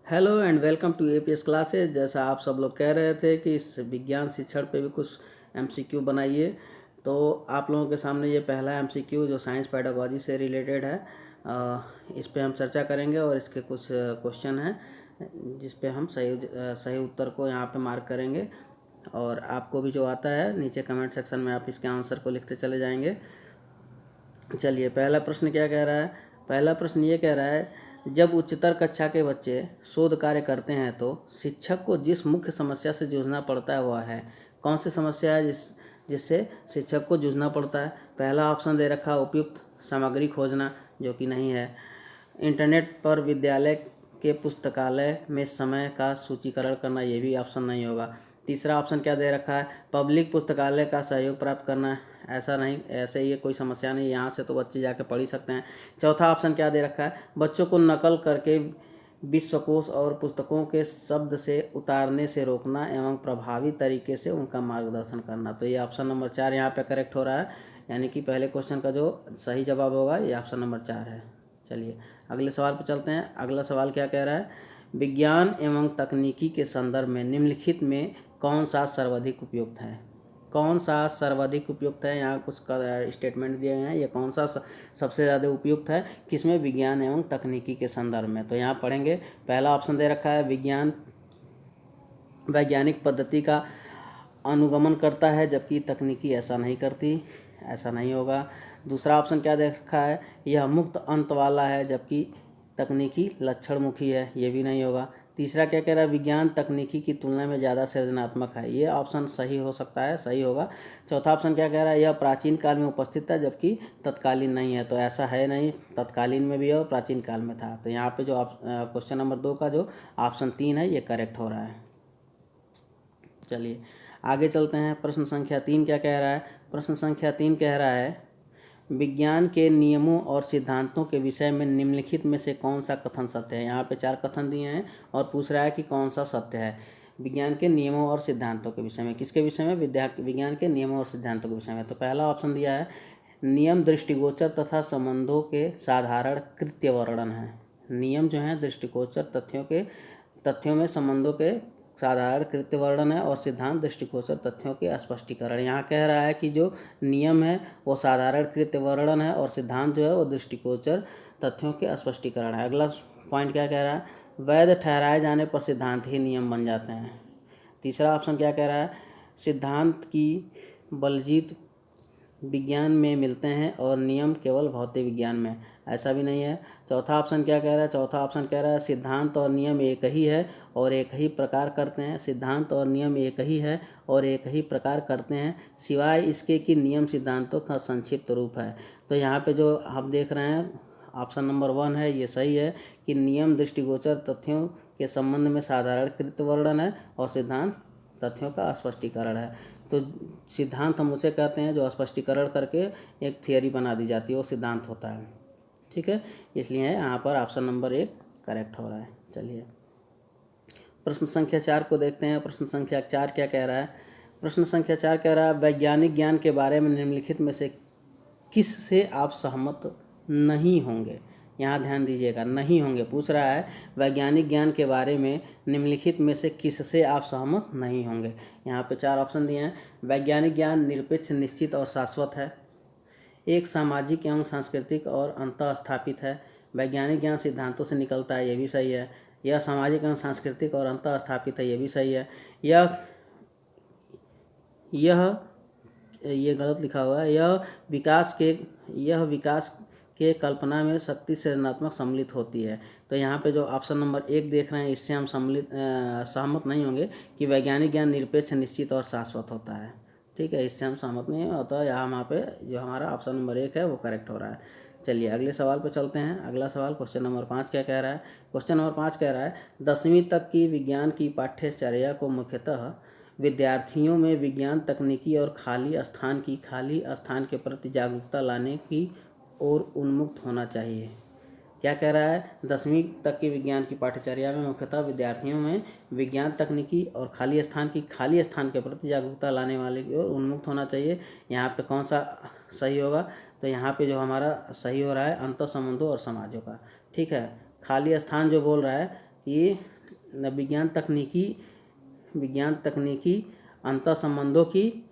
Hello and welcome to APS classes. जैसा आप सब लोग कह रहे थे कि इस विज्ञान शिक्षण पे भी कुछ एमसीक्यू बनाइए, तो आप लोगों के सामने ये पहला एमसीक्यू जो साइंस पेडागोजी से रिलेटेड है, इस पे हम चर्चा करेंगे और इसके कुछ क्वेश्चन हैं जिस पे हम सही उत्तर को यहाँ पे मार्क करेंगे। और आपको भी जो आता है नीचे कमेंट सेक्शन में आप इसके आंसर को लिखते चले जाएंगे। चलिए, पहला प्रश्न क्या कह रहा है। पहला प्रश्न ये कह रहा है, जब उच्चतर कक्षा के बच्चे शोध कार्य करते हैं तो शिक्षक को जिस मुख्य समस्या से जूझना पड़ता है वह है। कौन सी समस्या है जिससे शिक्षक को जूझना पड़ता है। पहला ऑप्शन दे रखा है उपयुक्त सामग्री खोजना, जो कि नहीं है। इंटरनेट पर विद्यालय के पुस्तकालय में समय का सूचीकरण करना, ये भी ऑप्शन नहीं होगा। तीसरा ऑप्शन क्या दे रखा है, पब्लिक पुस्तकालय का सहयोग प्राप्त करना। ऐसा नहीं, ऐसे ये कोई समस्या नहीं, यहाँ से तो बच्चे जाके पढ़ ही सकते हैं। चौथा ऑप्शन क्या दे रखा है, बच्चों को नकल करके विश्वकोश और पुस्तकों के शब्द से उतारने से रोकना एवं प्रभावी तरीके से उनका मार्गदर्शन करना। तो ये ऑप्शन नंबर 4 यहाँ पे करेक्ट हो रहा है, यानी कि पहले क्वेश्चन का जो सही जवाब होगा ये ऑप्शन नंबर 4 है। चलिए अगले सवाल पर चलते हैं। अगला सवाल क्या कह रहा है, विज्ञान एवं तकनीकी के संदर्भ में निम्नलिखित में कौन सा सर्वाधिक उपयुक्त है। कौन सा सर्वाधिक उपयुक्त है, यहाँ कुछ स्टेटमेंट दिए गए हैं, ये कौन सा सबसे ज़्यादा उपयुक्त है किसमें, विज्ञान एवं तकनीकी के संदर्भ में। तो यहाँ पढ़ेंगे। पहला ऑप्शन दे रखा है, विज्ञान वैज्ञानिक पद्धति का अनुगमन करता है जबकि तकनीकी ऐसा नहीं करती, ऐसा नहीं होगा। दूसरा ऑप्शन क्या दे रखा है, यह मुक्त अंत वाला है जबकि तकनीकी लक्षणमुखी है, ये भी नहीं होगा। तीसरा क्या कह रहा है, विज्ञान तकनीकी की तुलना में ज़्यादा सृजनात्मक है, ये ऑप्शन सही हो सकता है, सही होगा। चौथा ऑप्शन क्या कह रहा है, यह प्राचीन काल में उपस्थित था जबकि तत्कालीन नहीं है, तो ऐसा है नहीं, तत्कालीन में भी है और प्राचीन काल में था। तो यहाँ पे जो क्वेश्चन नंबर 2 का जो ऑप्शन 3 है ये करेक्ट हो रहा है। चलिए आगे चलते हैं। प्रश्न संख्या 3 क्या कह रहा है। प्रश्न संख्या 3 कह रहा है, विज्ञान के नियमों और सिद्धांतों के विषय में निम्नलिखित में से कौन सा कथन सत्य है। यहाँ पे 4 कथन दिए हैं और पूछ रहा है कि कौन सा सत्य है विज्ञान के नियमों और सिद्धांतों के विषय में। किसके विषय में, विज्ञान के नियमों और सिद्धांतों के विषय में। तो पहला ऑप्शन दिया है, नियम दृष्टिगोचर तथा संबंधों के साधारण कृत्य वर्णन है। नियम जो हैं दृष्टिगोचर तथ्यों में संबंधों के साधारण कृत्य वर्णन है और सिद्धांत दृष्टिगोचर तथ्यों के स्पष्टीकरण। यहाँ कह रहा है कि जो नियम है वो साधारण कृत्य वर्णन है और सिद्धांत जो है वो दृष्टिगोचर तथ्यों के स्पष्टीकरण है। अगला पॉइंट क्या कह रहा है, वैध ठहराए जाने पर सिद्धांत ही नियम बन जाते हैं। तीसरा ऑप्शन क्या कह रहा है, सिद्धांत की बलजीत विज्ञान में मिलते हैं और नियम केवल भौतिक विज्ञान में, ऐसा भी नहीं है। चौथा ऑप्शन क्या कह रहा है, चौथा ऑप्शन कह रहा है सिद्धांत और नियम एक ही है और एक ही प्रकार करते हैं। सिद्धांत और नियम एक ही है और एक ही प्रकार करते हैं सिवाय इसके कि नियम सिद्धांतों का संक्षिप्त रूप है। तो यहाँ पे जो हम देख रहे हैं ऑप्शन नंबर 1 है, ये सही है कि नियम दृष्टिगोचर तथ्यों के संबंध में साधारण कृत्य वर्णन है और सिद्धांत तथ्यों का स्पष्टीकरण है। तो सिद्धांत हम उसे कहते हैं जो स्पष्टीकरण करके एक थियरी बना दी जाती है, वो सिद्धांत होता है। ठीक है, इसलिए यहाँ पर ऑप्शन नंबर 1 करेक्ट हो रहा है। चलिए प्रश्न संख्या 4 को देखते हैं। प्रश्न संख्या 4 क्या कह रहा है। प्रश्न संख्या 4 कह रहा है, वैज्ञानिक ज्ञान के बारे में निम्नलिखित में से किस से आप सहमत नहीं होंगे। यहाँ ध्यान दीजिएगा, नहीं होंगे पूछ रहा है, वैज्ञानिक ज्ञान के बारे में निम्नलिखित में से किस से आप सहमत नहीं होंगे। यहाँ पे 4 ऑप्शन दिए हैं। वैज्ञानिक ज्ञान निरपेक्ष, निश्चित और शाश्वत है। एक सामाजिक एवं सांस्कृतिक और अंतः स्थापित है। वैज्ञानिक ज्ञान सिद्धांतों से निकलता है, ये भी सही है। यह सामाजिक एवं सांस्कृतिक और अंतः स्थापित है, ये भी सही है। यह ये गलत लिखा हुआ है, यह विकास के कल्पना में शक्ति सृजनात्मक सम्मिलित होती है। तो यहाँ पे जो ऑप्शन नंबर 1 देख रहे हैं इससे हम सहमत नहीं होंगे कि वैज्ञानिक ज्ञान निरपेक्ष, निश्चित और शाश्वत होता है। ठीक है, इससे हम सहमत नहीं होता। यहाँ पे जो हमारा ऑप्शन नंबर 1 है वो करेक्ट हो रहा है। चलिए अगले सवाल पर चलते हैं। अगला सवाल क्वेश्चन नंबर 5 क्या कह रहा है। क्वेश्चन नंबर 5 कह रहा है, 10वीं तक की विज्ञान की पाठ्यचर्या को मुख्यतः विद्यार्थियों में विज्ञान तकनीकी और खाली स्थान के प्रति जागरूकता लाने की ओर उन्मुक्त होना चाहिए। क्या कह रहा है, 10वीं तक की विज्ञान की पाठ्यचर्या में मुख्यतः विद्यार्थियों में विज्ञान तकनीकी और खाली स्थान के प्रति जागरूकता लाने वाले की ओर उन्मुक्त होना चाहिए। यहाँ पे कौन सा सही होगा, तो यहाँ पे जो हमारा सही हो रहा है अंतः संबंधों और समाजों का। ठीक है, खाली स्थान जो बोल रहा है कि विज्ञान तकनीकी अंतर संबंधों की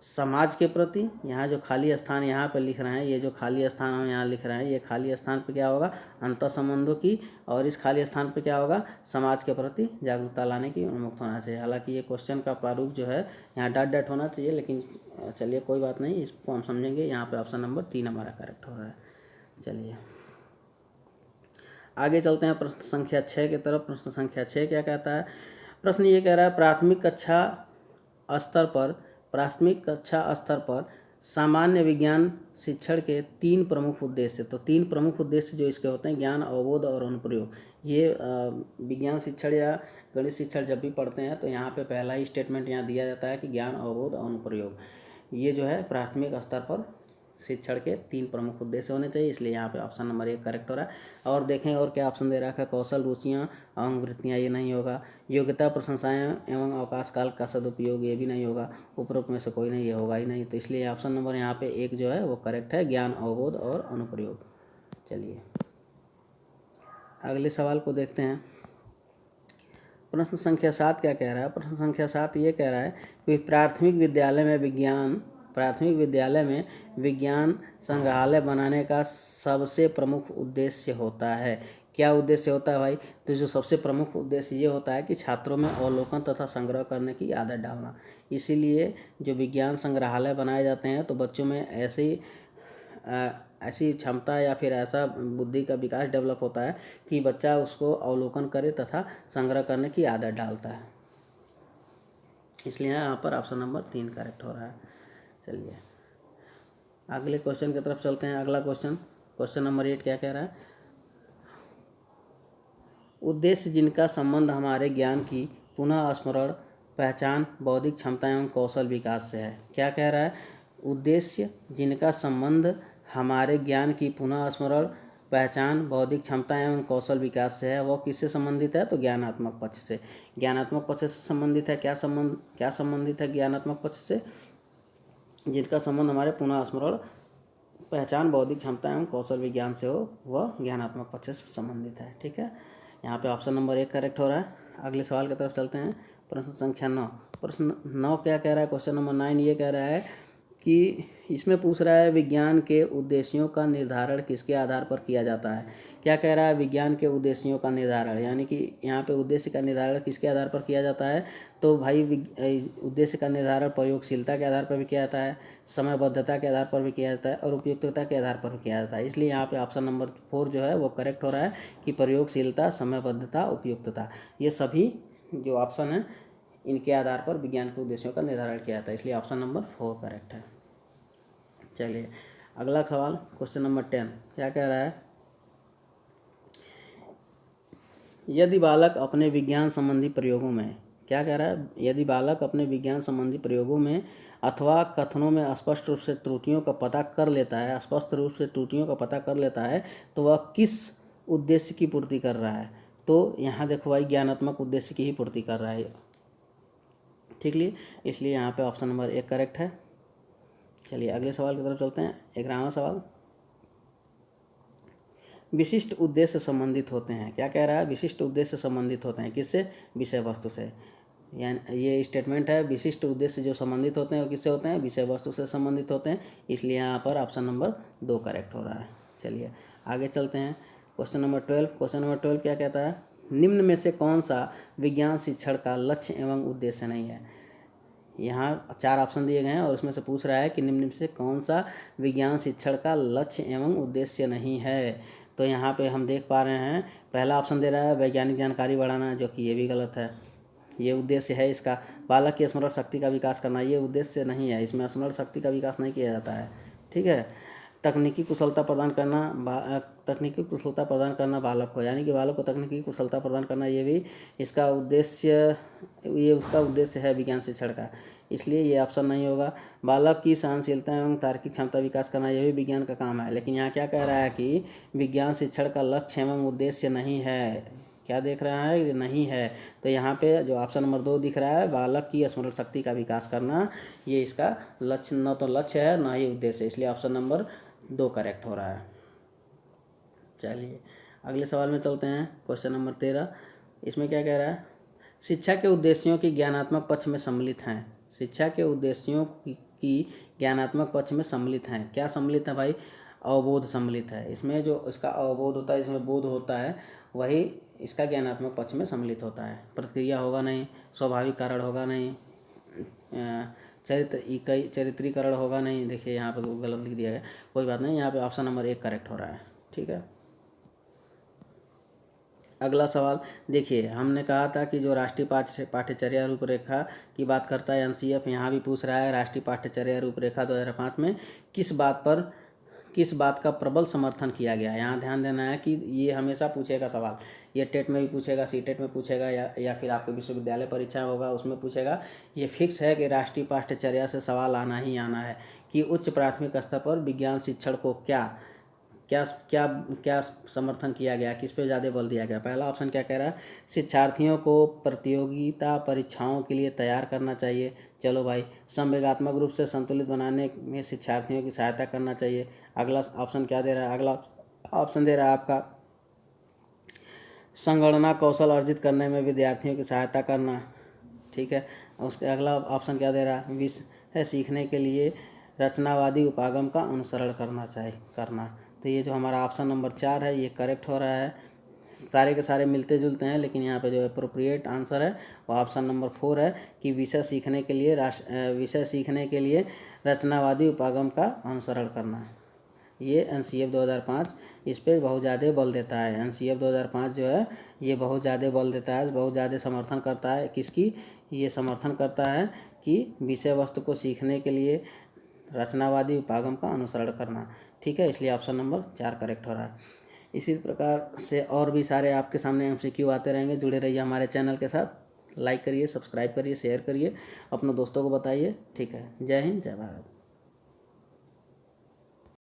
समाज के प्रति। यहाँ जो खाली स्थान यहाँ पे लिख रहे हैं, ये जो खाली स्थान हम यहाँ लिख रहे हैं, ये खाली स्थान पे क्या होगा, अंतर संबंधों की, और इस खाली स्थान पे क्या होगा, समाज के प्रति जागरूकता लाने की उन्मुक्त होना चाहिए। हालांकि ये क्वेश्चन का प्रारूप जो है यहाँ डॉट डॉट होना चाहिए, लेकिन चलिए कोई बात नहीं, इसको हम समझेंगे। यहाँ पे ऑप्शन नंबर 3 हमारा करेक्ट हो रहा है। चलिए आगे चलते हैं प्रश्न संख्या 6 की तरफ। प्रश्न संख्या 6 क्या कहता है? प्रश्न ये कह रहा है, प्राथमिक कक्षा स्तर पर सामान्य विज्ञान शिक्षण के 3 प्रमुख उद्देश्य। तो 3 प्रमुख उद्देश्य जो इसके होते हैं, ज्ञान, अवबोध और अनुप्रयोग। ये विज्ञान शिक्षण या गणित शिक्षण जब भी पढ़ते हैं तो यहाँ पे पहला ही स्टेटमेंट यहाँ दिया जाता है कि ज्ञान, अवबोध और अनुप्रयोग, ये जो है प्राथमिक स्तर पर शिक्षण के 3 प्रमुख उद्देश्य होने चाहिए। इसलिए यहाँ पे ऑप्शन नंबर 1 करेक्ट हो रहा है। और देखें और क्या ऑप्शन दे रखा है, कौशल, रुचियाँ, एवं वृत्तियाँ, ये नहीं होगा। योग्यता, प्रशंसाएं एवं अवकाश काल का सदुपयोग, ये भी नहीं होगा। उपरोक्त में से कोई नहीं, ये होगा ही नहीं। तो इसलिए ऑप्शन नंबर यहाँ पे 1 जो है वो करेक्ट है, ज्ञान, अवबोध और अनुप्रयोग। चलिए अगले सवाल को देखते हैं। प्रश्न संख्या 7 क्या कह रहा है? प्रश्न संख्या 7 ये कह रहा है कि प्राथमिक विद्यालय में विज्ञान संग्रहालय बनाने का सबसे प्रमुख उद्देश्य होता है। क्या उद्देश्य होता है भाई? तो जो सबसे प्रमुख उद्देश्य ये होता है कि छात्रों में अवलोकन तथा संग्रह करने की आदत डालना। इसीलिए जो विज्ञान संग्रहालय बनाए जाते हैं तो बच्चों में ऐसी क्षमता या फिर ऐसा बुद्धि का विकास डेवलप होता है कि बच्चा उसको अवलोकन करे तथा संग्रह करने की आदत डालता है। इसलिए यहाँ पर ऑप्शन नंबर 3 करेक्ट हो रहा है। चलिए अगले क्वेश्चन की तरफ चलते हैं। अगला क्वेश्चन नंबर 8 क्या कह रहा है? उद्देश्य जिनका संबंध हमारे ज्ञान की पुनः स्मरण, पहचान, बौद्धिक क्षमता एवं कौशल विकास से है। क्या कह रहा है? उद्देश्य जिनका संबंध हमारे ज्ञान की पुनः स्मरण, पहचान, बौद्धिक क्षमता एवं कौशल विकास से है, वह किससे संबंधित है? तो ज्ञानात्मक पक्ष से। ज्ञानात्मक पक्ष से संबंधित है। क्या संबंधित है ज्ञानात्मक पक्ष से? जिनका संबंध हमारे पुनः स्मरण, पहचान, बौद्धिक क्षमता एवं कौशल विज्ञान से हो, वह ज्ञानात्मक पक्ष से संबंधित है। ठीक है, यहाँ पे ऑप्शन नंबर 1 करेक्ट हो रहा है। अगले सवाल की तरफ चलते हैं। प्रश्न संख्या 9। प्रश्न 9 क्या कह रहा है? क्वेश्चन नंबर 9 ये कह रहा है कि इसमें पूछ रहा है, विज्ञान के उद्देश्यों का निर्धारण किसके आधार पर किया जाता है? क्या कह रहा है? विज्ञान के उद्देश्यों का निर्धारण, यानी कि यहाँ पे उद्देश्य का निर्धारण किसके आधार पर किया जाता है? तो भाई उद्देश्य का निर्धारण प्रयोगशीलता के आधार पर भी किया जाता है, समयबद्धता के आधार पर भी किया जाता है और उपयुक्तता के आधार पर भी किया जाता है। इसलिए यहाँ पे ऑप्शन नंबर 4 जो है वो करेक्ट हो रहा है कि प्रयोगशीलता, समयबद्धता, उपयुक्तता, ये सभी जो ऑप्शन है इनके आधार पर विज्ञान के उद्देश्यों का निर्धारण किया जाता है। इसलिए ऑप्शन नंबर 4 करेक्ट है। चलिए अगला सवाल, क्वेश्चन नंबर 10 क्या कह रहा है? यदि बालक अपने विज्ञान संबंधी प्रयोगों में, क्या कह रहा है? यदि बालक अपने विज्ञान संबंधी प्रयोगों में अथवा कथनों में स्पष्ट रूप से त्रुटियों का पता कर लेता है, तो वह किस उद्देश्य की पूर्ति कर रहा है? तो यहाँ देखो भाई, ज्ञानात्मक उद्देश्य की ही पूर्ति कर रहा है। ठीक, इसलिए यहाँ पे ऑप्शन नंबर 1 करेक्ट है। चलिए अगले सवाल की तरफ चलते हैं। 11वां सवाल, विशिष्ट उद्देश्य संबंधित होते हैं। क्या कह रहा है? विशिष्ट उद्देश्य संबंधित होते हैं किससे? विषय वस्तु से। यानी ये स्टेटमेंट है, विशिष्ट उद्देश्य जो संबंधित होते हैं वो किससे होते हैं? विषय वस्तु से संबंधित होते हैं। इसलिए यहाँ पर ऑप्शन नंबर 2 करेक्ट हो रहा है। चलिए आगे चलते हैं। क्वेश्चन नंबर 12 क्या कहता है? निम्न में से कौन सा विज्ञान शिक्षण का लक्ष्य एवं उद्देश्य नहीं है? यहाँ 4 ऑप्शन दिए गए हैं और उसमें से पूछ रहा है कि निम्न में से कौन सा विज्ञान शिक्षण का लक्ष्य एवं उद्देश्य नहीं है। तो यहाँ पे हम देख पा रहे हैं, पहला ऑप्शन दे रहा है वैज्ञानिक जानकारी बढ़ाना, जो कि ये भी गलत है। ये उद्देश्य है इसका। बालक की स्मरण शक्ति का विकास करना, ये उद्देश्य नहीं है, इसमें स्मरण शक्ति का विकास नहीं किया जाता है। ठीक है, तकनीकी कुशलता प्रदान करना बालक को, यानी कि बालक को तकनीकी कुशलता प्रदान करना, ये भी इसका उद्देश्य, ये उसका उद्देश्य है विज्ञान शिक्षण का। इसलिए ये ऑप्शन नहीं होगा। बालक की सहनशीलता एवं तार्किक क्षमता विकास करना, यह भी विज्ञान का काम है। लेकिन यहाँ क्या कह रहा है कि विज्ञान शिक्षण का लक्ष्य एवं उद्देश्य नहीं है। क्या देख रहा है? नहीं है। तो यहाँ पे जो ऑप्शन नंबर 2 दिख रहा है, बालक की स्मरण शक्ति का विकास करना, ये इसका लक्ष्य, न तो लक्ष्य है न ही उद्देश्य। इसलिए ऑप्शन नंबर 2 करेक्ट हो रहा है। चलिए अगले सवाल में चलते हैं। Question number 13। इसमें क्या कह रहा है, शिक्षा के उद्देश्यों की ज्ञानात्मक पक्ष में सम्मिलित हैं। शिक्षा के उद्देश्यों की ज्ञानात्मक पक्ष में सम्मिलित हैं। क्या सम्मिलित है भाई, अवबोध सम्मिलित है। इसमें जो इसका अवबोध होता है, इसमें बोध होता है, वही इसका ज्ञानात्मक पक्ष में सम्मिलित होता है। प्रतिक्रिया होगा नहीं, स्वाभाविक कारण होगा नहीं, चरित्रीकरण होगा नहीं। देखिए यहाँ पे गलत लिख दिया है, कोई बात नहीं, यहाँ पे ऑप्शन नंबर 1 करेक्ट हो रहा है। ठीक है, अगला सवाल देखिए, हमने कहा था कि जो राष्ट्रीय पाठ्यचर्या रूपरेखा की बात करता है एनसीएफ, यहाँ भी पूछ रहा है राष्ट्रीय पाठ्यचर्या रूपरेखा 2005 में किस बात का प्रबल समर्थन किया गया। यहाँ ध्यान देना है कि ये हमेशा पूछेगा सवाल, ये टेट में भी पूछेगा, सीटेट में पूछेगा, या फिर आपके विश्वविद्यालय परीक्षा होगा उसमें पूछेगा। ये फिक्स है कि राष्ट्रीय पाठ्यचर्या से सवाल आना ही आना है कि उच्च प्राथमिक स्तर पर विज्ञान शिक्षण को क्या क्या क्या क्या समर्थन किया गया, किस पे ज़्यादा बल दिया गया। पहला ऑप्शन क्या कह रहा है, शिक्षार्थियों को प्रतियोगिता परीक्षाओं के लिए तैयार करना चाहिए। चलो भाई, संवेगात्मक रूप से संतुलित बनाने में शिक्षार्थियों की सहायता करना चाहिए। अगला ऑप्शन क्या दे रहा है, अगला ऑप्शन दे रहा है आपका संगणना कौशल अर्जित करने में विद्यार्थियों की सहायता करना। ठीक है, उसके अगला ऑप्शन क्या दे रहा है, विषय सीखने के लिए रचनावादी उपागम का अनुसरण करना। तो ये जो हमारा ऑप्शन नंबर 4 है ये करेक्ट हो रहा है। सारे के सारे मिलते जुलते हैं, लेकिन यहाँ पे जो अप्रोप्रिएट आंसर है वो ऑप्शन नंबर 4 है कि विषय सीखने के लिए रचनावादी उपागम का अनुसरण करना। ये एनसीएफ 2005 इस पर बहुत ज़्यादा बल देता है। एनसीएफ 2005 जो है ये बहुत ज़्यादा बल देता है, बहुत ज़्यादा समर्थन करता है। किसकी, ये समर्थन करता है कि विषय वस्तु को सीखने के लिए रचनावादी उपागम का अनुसरण करना। ठीक है, इसलिए ऑप्शन नंबर 4 करेक्ट हो रहा है। इसी प्रकार से और भी सारे आपके सामने एमसीक्यू आते रहेंगे। जुड़े रहिए हमारे चैनल के साथ। लाइक करिए, सब्सक्राइब करिए, शेयर करिए, अपने दोस्तों को बताइए। ठीक है, जय हिंद, जय भारत।